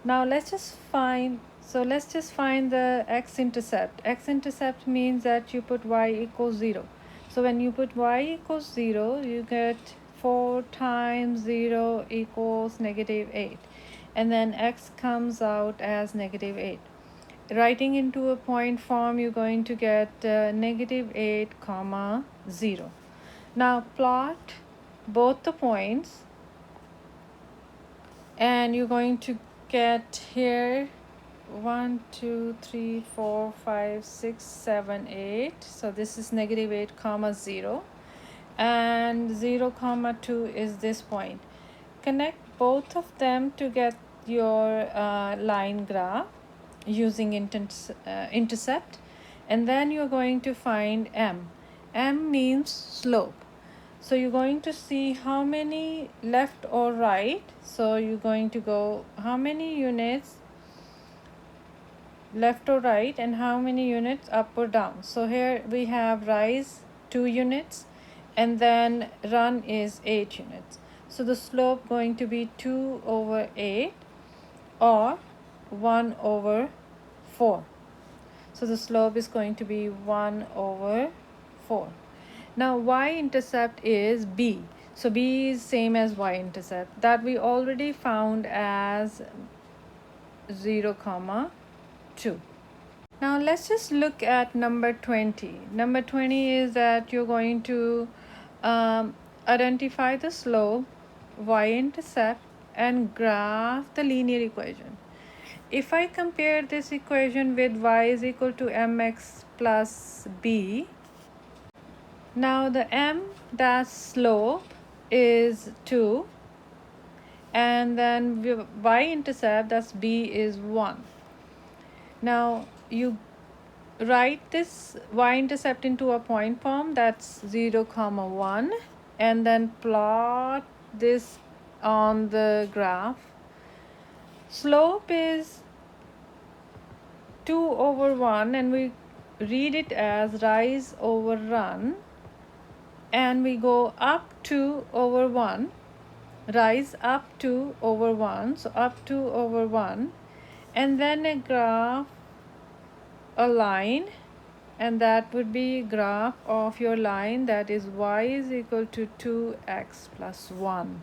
Now let's just find the x-intercept. X-intercept means that you put y equals 0. So when you put y equals 0, you get 4 times 0 equals -8. And then x comes out as -8. Writing into a point form, you're going to get -8, 0. Now plot both the points, and you're going to get here 1 2 3 4 5 6 7 8. So this is -8, 0, and 0, 2 is this point. Connect both of them to get your line graph using intercept, and then you're going to find m. M means slope. So you're going to see how many left or right. So you're going to go how many units left or right and how many units up or down. So here we have rise 2 units and then run is 8 units. So the slope going to be 2/8 or 1/4. So the slope is going to be 1/4. Now y-intercept is b. So b is same as y-intercept that we already found as 0, 2. Now let's just look at number 20. Number 20 is that you're going to identify the slope, y-intercept, and graph the linear equation. If I compare this equation with y is equal to mx plus b, now the m, that slope, is 2, and then y-intercept, that's b, is 1. Now you write this y-intercept into a point form, that's 0, 1, and then plot this on the graph. Slope is 2/1, and we read it as rise over run, and we go up 2/1, rise up 2/1, so up 2/1, and then a graph, a line, and that would be graph of your line, that is y is equal to 2x plus 1.